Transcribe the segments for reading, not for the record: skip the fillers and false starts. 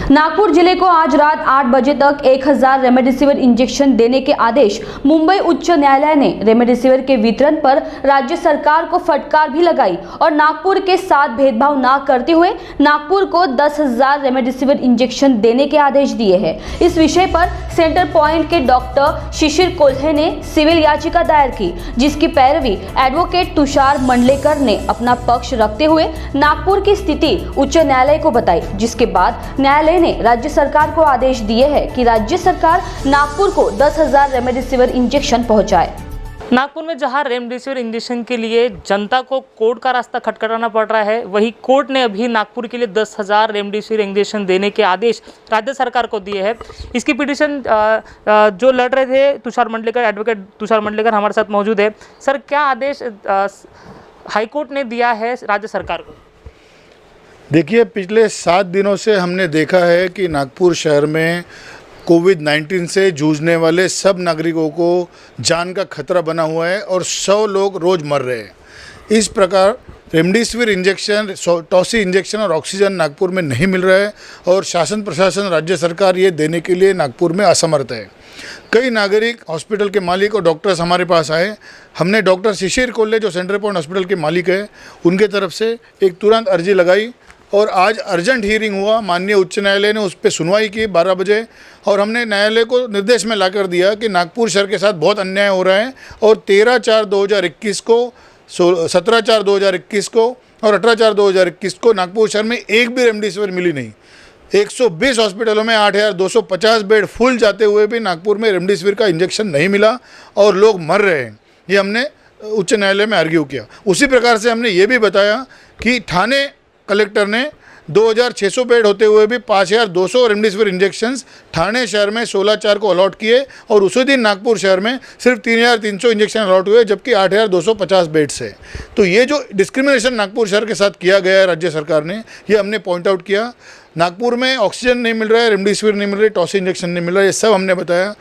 नागपुर जिले को आज रात 8 बजे तक 1000 रेमडेसिविर इंजेक्शन देने के आदेश। मुंबई उच्च न्यायालय ने रेमडेसिविर के वितरण पर राज्य सरकार को फटकार भी लगाई और नागपुर के साथ भेदभाव न करते हुए नागपुर को 10,000 रेमडेसिविर इंजेक्शन देने के आदेश दिए हैं। इस विषय पर सेंटर पॉइंट के डॉक्टर शिशिर कोल्हे ने सिविल याचिका दायर की, जिसकी पैरवी एडवोकेट तुषार मंडलेकर ने अपना पक्ष रखते हुए नागपुर की स्थिति उच्च न्यायालय को बताई, जिसके बाद न्यायालय ने राज्य सरकार को आदेश दिए हैं कि राज्य सरकार नागपुर को 10,000 रेमडेसिविर इंजेक्शन पहुंचाए। नागपुर में जहां रेमडेसिविर इंजेक्शन के लिए जनता को कोर्ट का रास्ता खटखटाना पड़ रहा है, वहीं कोर्ट ने अभी नागपुर के लिए 10,000 रेमडेसिविर इंजेक्शन देने के आदेश राज्य सरकार को दिए हैं। इसकी पिटीशन जो लड़ रहे थे तुषार मंडलेकर, एडवोकेट तुषार मंडलेकर हमारे साथ मौजूद है। सर, क्या आदेश हाईकोर्ट ने दिया है राज्य सरकार को? देखिए, पिछले 7 दिनों से हमने देखा है कि नागपुर शहर में कोविड-19 से जूझने वाले सब नागरिकों को जान का खतरा बना हुआ है और 100 लोग रोज़ मर रहे हैं। इस प्रकार रेमडेसिविर इंजेक्शन, टॉसी इंजेक्शन और ऑक्सीजन नागपुर में नहीं मिल रहा है और शासन प्रशासन, राज्य सरकार ये देने के लिए नागपुर में असमर्थ है। कई नागरिक, हॉस्पिटल के मालिक और डॉक्टर्स हमारे पास आए। हमने डॉक्टर शिशिर कोल्हे, जो सेंटर पॉइंट हॉस्पिटल के मालिक है, उनके तरफ से एक तुरंत अर्जी लगाई और आज अर्जेंट हियरिंग हुआ। माननीय उच्च न्यायालय ने उस पर सुनवाई की 12 बजे और हमने न्यायालय को निर्देश में ला कर दिया कि नागपुर शहर के साथ बहुत अन्याय हो रहा है और 13/4/2021 को, 17/4/2021 को और 18/4/2021 को नागपुर शहर में एक भी रेमडेसिविर मिली नहीं। 120 हॉस्पिटलों में 8,250 बेड फुल जाते हुए भी नागपुर में रेमडेसिविर का इंजेक्शन नहीं मिला और लोग मर रहे हैं। ये हमने उच्च न्यायालय में आर्ग्यू किया। उसी प्रकार से हमने ये भी बताया कि ठाणे कलेक्टर ने 2,600 बेड होते हुए भी 5,200 रेमडेसिविर इंजेक्शन्स ठाणे शहर में 16/4 को अलॉट किए और उसी दिन नागपुर शहर में सिर्फ 3,300 इंजेक्शन अलॉट हुए, जबकि 8,250 बेड्स है। तो ये जो डिस्क्रिमिनेशन नागपुर शहर के साथ किया गया है राज्य सरकार ने, ये हमने पॉइंट आउट किया। नागपुर में ऑक्सीजन नहीं मिल रहा है, रेमडेसिविर नहीं मिल रही, टॉसी इंजेक्शन नहीं मिल रहा है, ये सब हमने बताया।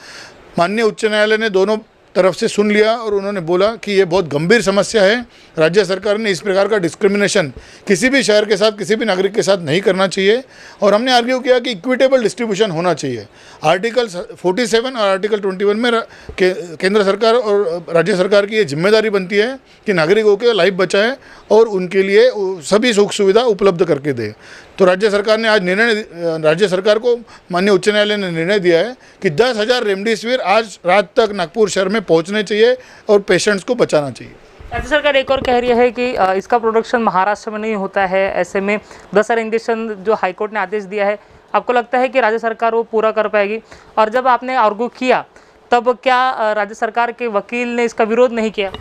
माननीय उच्च न्यायालय ने दोनों तरफ से सुन लिया और उन्होंने बोला कि ये बहुत गंभीर समस्या है। राज्य सरकार ने इस प्रकार का डिस्क्रिमिनेशन किसी भी शहर के साथ, किसी भी नागरिक के साथ नहीं करना चाहिए और हमने आर्ग्यू किया कि इक्विटेबल डिस्ट्रीब्यूशन होना चाहिए। आर्टिकल 47 और आर्टिकल 21 में केंद्र सरकार और राज्य सरकार की ये जिम्मेदारी बनती है कि नागरिकों के लाइफ बचाए और उनके लिए सभी सुख सुविधा उपलब्ध करके दे। तो राज्य सरकार ने आज राज्य सरकार को माननीय उच्च न्यायालय ने निर्णय दिया है कि 10,000 रेमडेसिविर आज रात तक नागपुर शहर में पहुंचने चाहिए और पेशेंट्स को बचाना चाहिए। राज्य सरकार एक और कह रही है कि इसका प्रोडक्शन महाराष्ट्र में नहीं होता है। ऐसे में 10,000 इंजेक्शन जो हाईकोर्ट ने आदेश दिया है, आपको लगता है कि राज्य सरकार वो पूरा कर पाएगी? और जब आपने आर्ग्यू किया तब क्या राज्य सरकार के वकील ने इसका विरोध नहीं किया?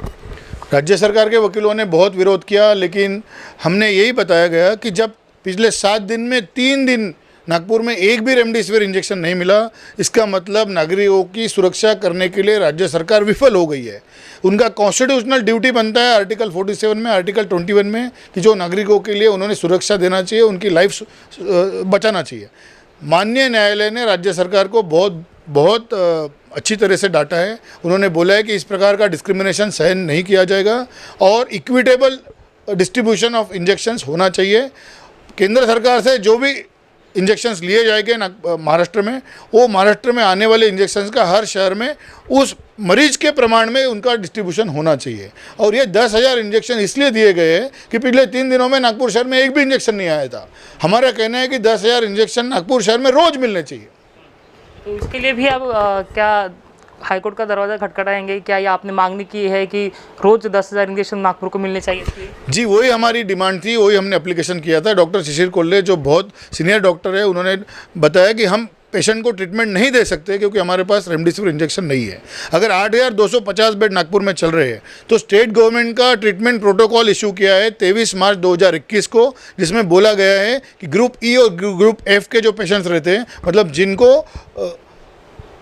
राज्य सरकार के वकीलों ने बहुत विरोध किया, लेकिन हमने यही बताया गया कि जब पिछले 7 दिन में 3 दिन नागपुर में एक भी रेमडेसिविर इंजेक्शन नहीं मिला, इसका मतलब नागरिकों की सुरक्षा करने के लिए राज्य सरकार विफल हो गई है। उनका कॉन्स्टिट्यूशनल ड्यूटी बनता है आर्टिकल 47 में, आर्टिकल 21 में, कि जो नागरिकों के लिए उन्होंने सुरक्षा देना चाहिए, उनकी लाइफ बचाना चाहिए। माननीय न्यायालय ने राज्य सरकार को बहुत अच्छी तरह से डांटा है। उन्होंने बोला है कि इस प्रकार का डिस्क्रिमिनेशन सहन नहीं किया जाएगा और इक्विटेबल डिस्ट्रीब्यूशन ऑफ इंजेक्शंस होना चाहिए। केंद्र सरकार से जो भी इंजेक्शंस लिए जाएंगे महाराष्ट्र में, वो महाराष्ट्र में आने वाले इंजेक्शंस का हर शहर में उस मरीज के प्रमाण में उनका डिस्ट्रीब्यूशन होना चाहिए। और ये 10,000 इंजेक्शन इसलिए दिए गए हैं कि पिछले 3 दिनों में नागपुर शहर में एक भी इंजेक्शन नहीं आया था। हमारा कहना है कि 10,000 इंजेक्शन नागपुर शहर में रोज़ मिलने चाहिए। तो इसके लिए भी अब क्या हाईकोर्ट का दरवाज़ा खटखटाएंगे? क्या ये आपने मांगनी की है कि रोज़ 10,000 इंजेक्शन नागपुर को मिलने चाहिए? जी, वही हमारी डिमांड थी, वही हमने एप्लीकेशन किया था। डॉक्टर शिशिर कोल्हे, जो बहुत सीनियर डॉक्टर है, उन्होंने बताया कि हम पेशेंट को ट्रीटमेंट नहीं दे सकते क्योंकि हमारे पास रेमडेसिविर इंजेक्शन नहीं है। अगर 8,250 बेड नागपुर में चल रहे हैं तो स्टेट गवर्नमेंट का ट्रीटमेंट प्रोटोकॉल इशू किया है 23 मार्च 2021 को, जिसमें बोला गया है कि ग्रुप ई और ग्रुप एफ के जो पेशेंट्स रहते हैं, मतलब जिनको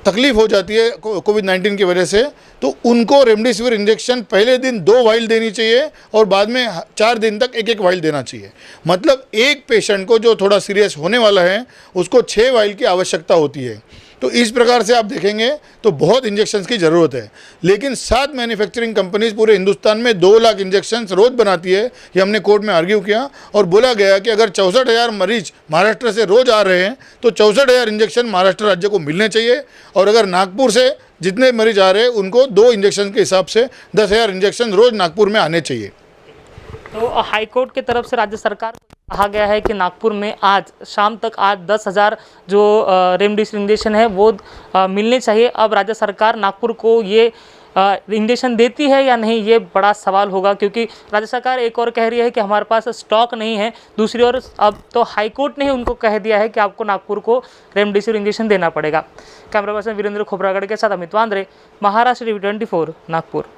तकलीफ हो जाती है कोविड-19 की वजह से, तो उनको रेमडेसिविर इंजेक्शन पहले दिन 2 वाइल देनी चाहिए और बाद में 4 दिन तक 1-1 वाइल देना चाहिए। मतलब एक पेशेंट को जो थोड़ा सीरियस होने वाला है उसको 6 वाइल की आवश्यकता होती है। तो इस प्रकार से आप देखेंगे तो बहुत इंजेक्शंस की ज़रूरत है। लेकिन 7 मैन्युफैक्चरिंग कंपनीज पूरे हिंदुस्तान में 2 लाख इंजेक्शंस रोज़ बनाती है। ये हमने कोर्ट में आर्ग्यू किया और बोला गया कि अगर 64,000 मरीज महाराष्ट्र से रोज़ आ रहे हैं तो 64,000 इंजेक्शन महाराष्ट्र राज्य को मिलने चाहिए, और अगर नागपुर से जितने मरीज आ रहे हैं उनको 2 इंजेक्शन के हिसाब से 10,000 इंजेक्शन रोज़ नागपुर में आने चाहिए। तो हाईकोर्ट की तरफ से राज्य सरकार को कहा गया है कि नागपुर में आज शाम तक 10,000 जो रेमडेसिविर इंजेक्शन है वो मिलने चाहिए। अब राज्य सरकार नागपुर को ये इंजेक्शन देती है या नहीं, ये बड़ा सवाल होगा, क्योंकि राज्य सरकार एक और कह रही है कि हमारे पास स्टॉक नहीं है, दूसरी ओर अब तो हाईकोर्ट ने ही उनको कह दिया है कि आपको नागपुर को रेमडेसिविर इंजेक्शन देना पड़ेगा। कैमरा पर्सन वीरेंद्र खोबरागढ़ के साथ अमित वांद्रे, महाराष्ट्र टीवी 24 नागपुर।